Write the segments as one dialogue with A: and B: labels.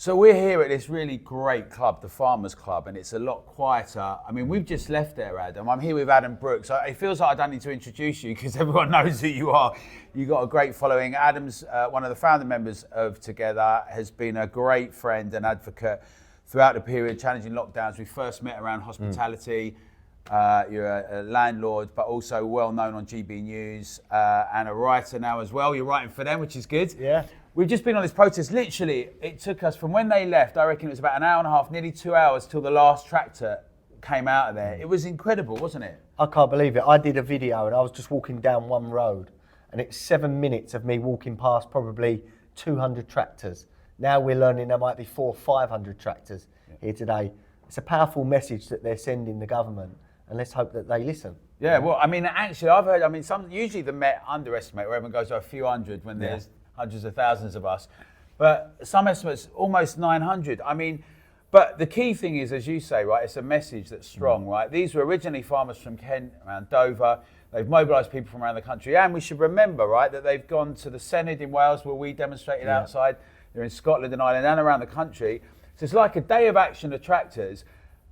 A: So we're here at this really great club, the Farmers Club, and it's a lot quieter. I mean, we've just left there, Adam. I'm here with Adam Brooks. It feels like I don't need to introduce you because everyone knows who you are. You've got a great following. Adam's one of the founding members of Together, has been a great friend and advocate throughout the period, challenging lockdowns. We first met around hospitality. You're a landlord, but also well known on GB News and a writer now as well. You're writing for them, which is good.
B: Yeah.
A: We've just been on this protest. Literally, it took us from when they left, I reckon it was about an hour and a half, nearly 2 hours till the last tractor came out of there. It was incredible, wasn't it?
B: I can't believe it. I did a video and I was just walking down one road and it's 7 minutes of me walking past probably 200 tractors. Now we're learning there might be 400 or 500 tractors here today. It's a powerful message that they're sending the government, and let's hope that they listen.
A: Yeah, well, I mean, actually, I've heard, usually the Met underestimate, where everyone goes to a few hundred when there's hundreds of thousands of us. But some estimates, almost 900. I mean, but the key thing is, as you say, right, it's a message that's strong, right? These were originally farmers from Kent, around Dover. They've mobilised people from around the country. And we should remember, right, that they've gone to the Senedd in Wales, where we demonstrated outside. They're in Scotland and Ireland and around the country. So it's like a day of action of tractors.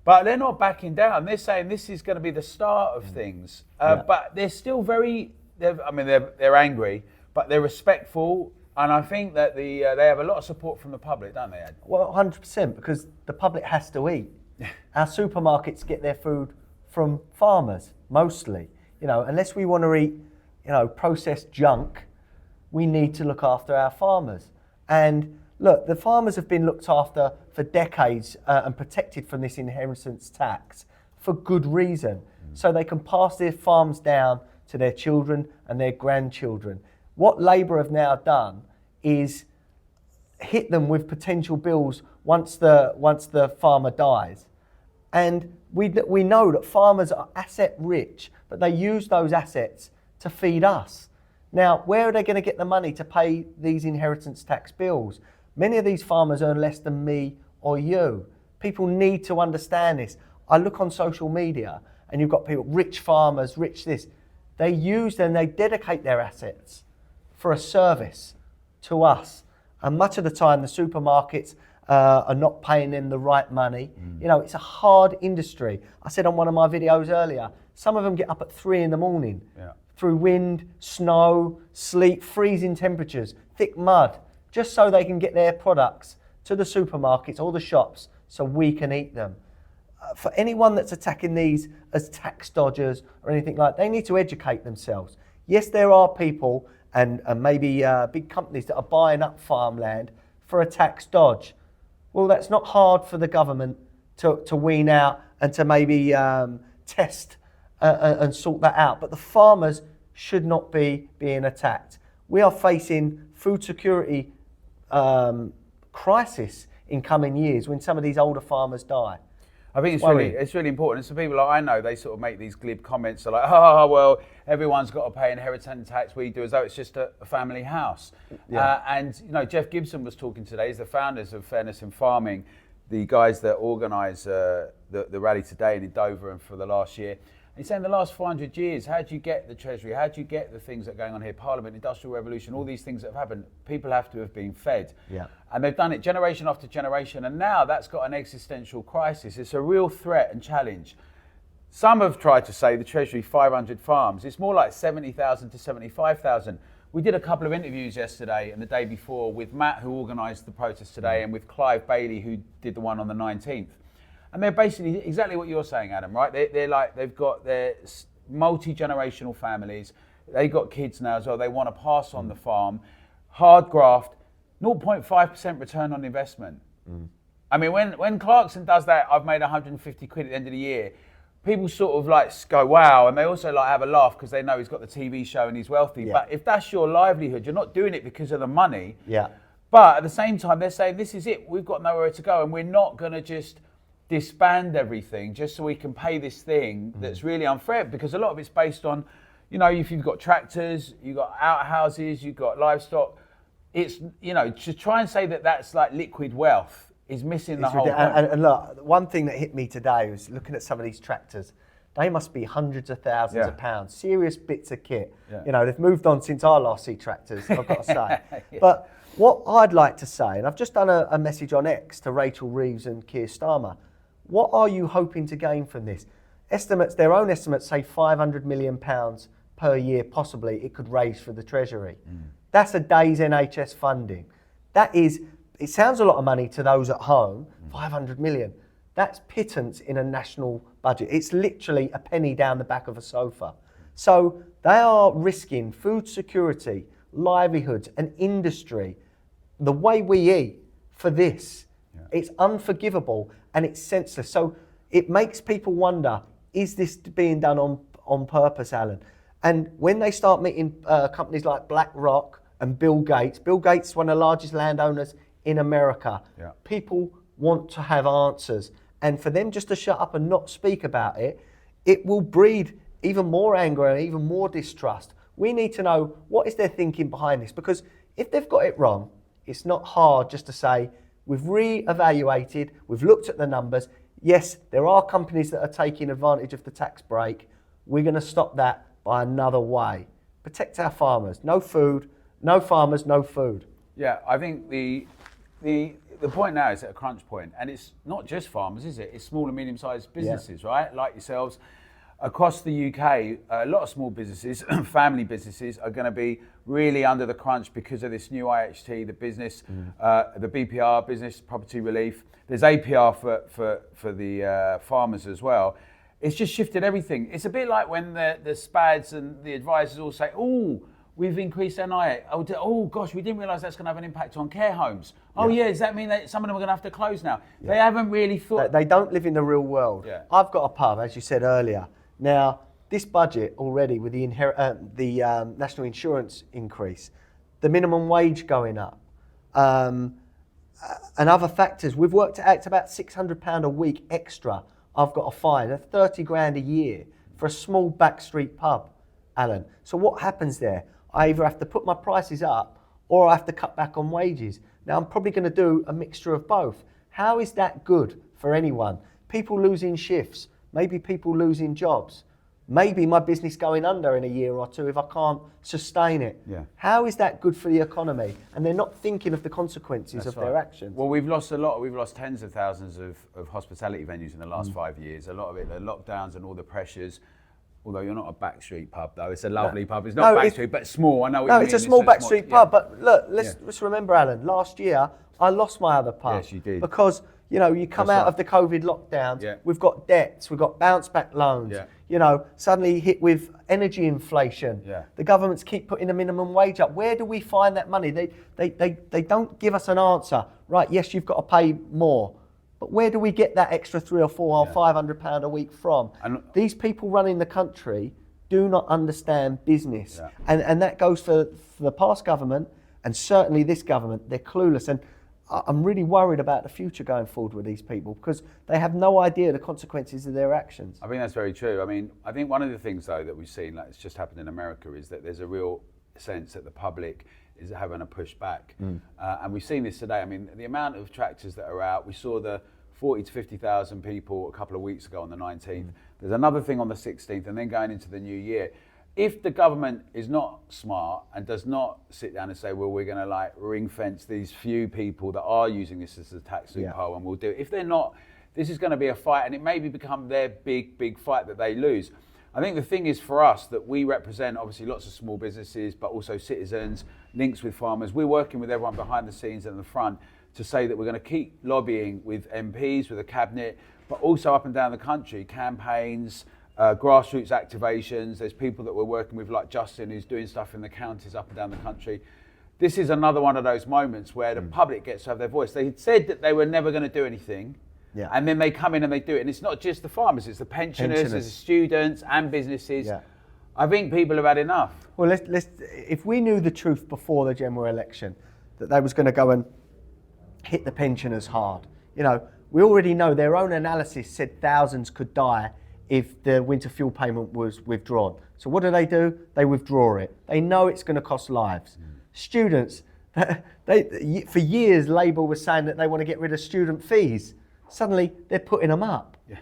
A: But they're not backing down. They're saying this is going to be the start of things. But they're still they're angry, but they're respectful. And I think that they have a lot of support from the public, don't they, Ed?
B: Well, 100%, because the public has to eat. Our supermarkets get their food from farmers, mostly. You know, unless we want to eat, processed junk, we need to look after our farmers. And look, the farmers have been looked after for decades and protected from this inheritance tax for good reason. So they can pass their farms down to their children and their grandchildren. What Labour have now done is hit them with potential bills once the farmer dies. And we know that farmers are asset rich, but they use those assets to feed us. Now, where are they going to get the money to pay these inheritance tax bills? Many of these farmers earn less than me or you. People need to understand this. I look on social media and you've got people, rich farmers, rich this. They use and they dedicate their assets for a service to us. And much of the time the supermarkets are not paying them the right money. You know, it's a hard industry. I said on one of my videos earlier, some of them get up at 3 a.m. Through wind, snow, sleet, freezing temperatures, thick mud, just so they can get their products to the supermarkets or the shops so we can eat them. For anyone that's attacking these as tax dodgers or anything like that, they need to educate themselves. Yes, there are people and maybe big companies that are buying up farmland for a tax dodge. Well, that's not hard for the government to wean out and to maybe test and sort that out. But the farmers should not be being attacked. We are facing food security crisis in coming years when some of these older farmers die.
A: I think it's really important. And some people like I know, they sort of make these glib comments. They're like, oh, well, everyone's got to pay inheritance tax. We do as though it's just a family house. And Jeff Gibson was talking today. He's the founders of Fairness in Farming, the guys that organise the rally today in Dover and for the last year. And he's saying the last 400 years, how do you get the Treasury? How do you get the things that are going on here? Parliament, Industrial Revolution, all these things that have happened. People have to have been fed. And they've done it generation after generation. And now that's got an existential crisis. It's a real threat and challenge. Some have tried to say the Treasury 500 farms. It's more like 70,000 to 75,000. We did a couple of interviews yesterday and the day before with Matt, who organised the protest today, and with Clive Bailey, who did the one on the 19th. And they're basically exactly what you're saying, Adam, right? They've got their multi-generational families. They've got kids now as well. They want to pass on the farm. Hard graft, 0.5% return on investment. I mean, when Clarkson does that, I've made 150 quid at the end of the year. People sort of like go, wow. And they also like have a laugh because they know he's got the TV show and he's wealthy. But if that's your livelihood, you're not doing it because of the money. But at the same time, they're saying, this is it. We've got nowhere to go. And we're not going to just disband everything just so we can pay this thing that's really unfair, because a lot of it's based on, if you've got tractors, you've got outhouses, you've got livestock, it's, to try and say that that's like liquid wealth is missing the whole point.
B: And look, one thing that hit me today was looking at some of these tractors. they must be hundreds of thousands of pounds, serious bits of kit.
A: Yeah.
B: You know, they've moved on since I last see tractors, I've got to say. But what I'd like to say, and I've just done a message on X to Rachel Reeves and Keir Starmer, what are you hoping to gain from this? Estimates, their own estimates say £500 million per year, possibly, it could raise for the Treasury. That's a day's NHS funding. That is, it sounds a lot of money to those at home, 500 million. That's pittance in a national budget. It's literally a penny down the back of a sofa. So they are risking food security, livelihoods, and industry, the way we eat, for this. It's unforgivable and it's senseless. So it makes people wonder, is this being done on purpose, Alan? And when they start meeting companies like BlackRock and Bill Gates, one of the largest landowners in America, people want to have answers. And for them just to shut up and not speak about it, it will breed even more anger and even more distrust. We need to know, what is their thinking behind this? Because if they've got it wrong, it's not hard just to say, we've re-evaluated, we've looked at the numbers. Yes, there are companies that are taking advantage of the tax break. We're going to stop that by another way. Protect our farmers. No food, no farmers, no food.
A: Yeah, I think the point now is at a crunch point, and it's not just farmers, is it? It's small and medium-sized businesses, right? Like yourselves. Across the UK, a lot of small businesses, family businesses, are going to be really under the crunch because of this new IHT, the business, the BPR, business property relief. There's APR for the farmers as well. It's just shifted everything. It's a bit like when the SPADs and the advisors all say, oh, we've increased NI. Oh gosh, we didn't realise that's going to have an impact on care homes. Oh yeah, does that mean that some of them are going to have to close now? Yeah. They haven't really thought.
B: They don't live in the real world. Yeah. I've got a pub, as you said earlier. Now, this budget already with the national insurance increase, the minimum wage going up, and other factors, we've worked it out to about £600 a week extra. I've got a fine of 30 grand a year for a small backstreet pub, Alan. So what happens there? I either have to put my prices up or I have to cut back on wages. Now, I'm probably going to do a mixture of both. How is that good for anyone? People losing shifts, maybe people losing jobs, maybe my business going under in a year or two if I can't sustain it. Yeah. How is that good for the economy? And they're not thinking of the consequences their actions.
A: Well, we've lost a lot. We've lost tens of thousands of hospitality venues in the last 5 years. A lot of it, the lockdowns and all the pressures. Although you're not a backstreet pub, though. It's a lovely pub. It's not backstreet, but small. I know what you mean.
B: It's a small backstreet pub. But look, let's remember, Alan, last year, I lost my other pub.
A: Yes, you did.
B: Because, you know, you come out of the COVID lockdowns, we've got debts, we've got bounce back loans, you know, suddenly hit with energy inflation. Yeah. The governments keep putting the minimum wage up. Where do we find that money? They don't give us an answer. Right, yes, you've got to pay more. But where do we get that extra £300 or £400 or £500 a week from? And these people running the country do not understand business. Yeah. And that goes for the past government and certainly this government. They're clueless. And I'm really worried about the future going forward with these people because they have no idea the consequences of their actions.
A: I think that's very true. I mean, I think one of the things, though, that we've seen, like it's just happened in America, is that there's a real sense that the public is having a pushback. And we've seen this today. I mean, the amount of tractors that are out, we saw the 40 to 50,000 people a couple of weeks ago on the 19th. There's another thing on the 16th, and then going into the new year. If the government is not smart and does not sit down and say, well, we're going to like ring fence these few people that are using this as a tax loophole and we'll do it. If they're not, this is going to be a fight and it maybe become their big fight that they lose. I think the thing is for us that we represent obviously lots of small businesses, but also citizens, links with farmers. We're working with everyone behind the scenes and the front to say that we're going to keep lobbying with MPs, with the cabinet, but also up and down the country, campaigns, grassroots activations. There's people that we're working with like Justin who's doing stuff in the counties up and down the country. This is another one of those moments where the public gets to have their voice. They said that they were never going to do anything. Yeah. And then they come in and they do it. And it's not just the farmers, it's the pensioners, it's the students and businesses. Yeah. I think people have had enough.
B: Well, let's if we knew the truth before the general election, that they was going to go and hit the pensioners hard. You know, we already know their own analysis said thousands could die if the winter fuel payment was withdrawn. So what do? They withdraw it. They know it's going to cost lives. Students, for years Labour was saying that they want to get rid of student fees. Suddenly, they're putting them up. Yeah.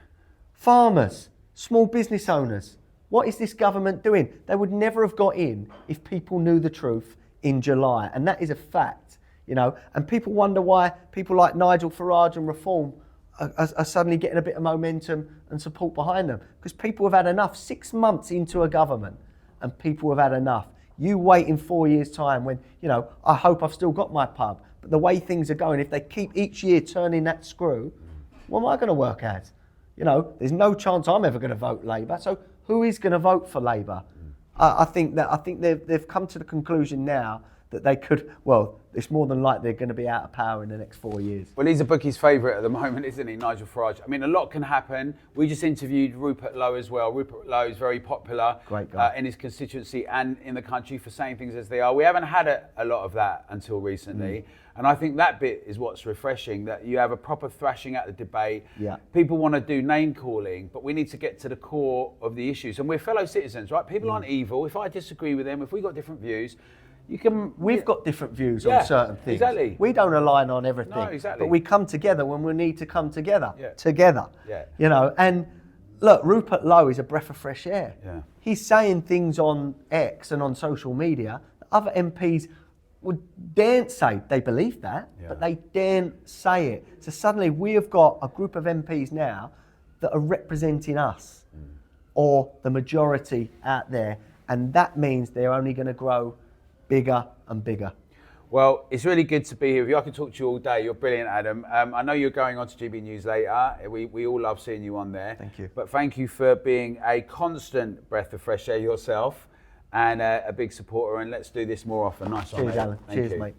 B: Farmers, Small business owners. What is this government doing? They would never have got in if people knew the truth in July. And that is a fact, you know. And people wonder why people like Nigel Farage and Reform are suddenly getting a bit of momentum and support behind them. Because people have had enough. 6 months into a government and people have had enough. You wait in 4 years' time when, you know, I hope I've still got my pub. But the way things are going, if they keep each year turning that screw, what am I going to work as? You know, there's no chance I'm ever going to vote Labour. So who is going to vote for Labour? I think they've come to the conclusion now that they could, well, it's more than likely they're going to be out of power in the next 4 years.
A: Well, he's a bookie's favourite at the moment, isn't he, Nigel Farage? I mean, a lot can happen. We just interviewed Rupert Lowe as well. Rupert Lowe is very popular in his constituency and in the country for saying things as they are. We haven't had a lot of that until recently. And I think that bit is what's refreshing, that you have a proper thrashing at the debate.
B: Yeah.
A: People want to do name calling, but we need to get to the core of the issues. And we're fellow citizens, right? People aren't evil. If I disagree with them, if we've got different views, we've
B: got different views on certain things.
A: Exactly.
B: We don't align on everything.
A: No, exactly.
B: But we come together when we need to come together.
A: Yeah.
B: Together.
A: Yeah.
B: You know, and look, Rupert Lowe is a breath of fresh air.
A: Yeah.
B: He's saying things on X and on social media that other MPs daren't say. They believe that, but they daren't say it. So suddenly we have got a group of MPs now that are representing us or the majority out there. And that means they're only going to grow bigger and bigger.
A: Well, it's really good to be here with you. I could talk to you all day. You're brilliant, Adam. I know you're going on to GB News later. We all love seeing you on there.
B: Thank you.
A: But thank you for being a constant breath of fresh air yourself and a big supporter. And let's do this more often. Nice one,
B: Cheers,
A: mate.
B: Alan.
A: Thank
B: Cheers,
A: you.
B: mate.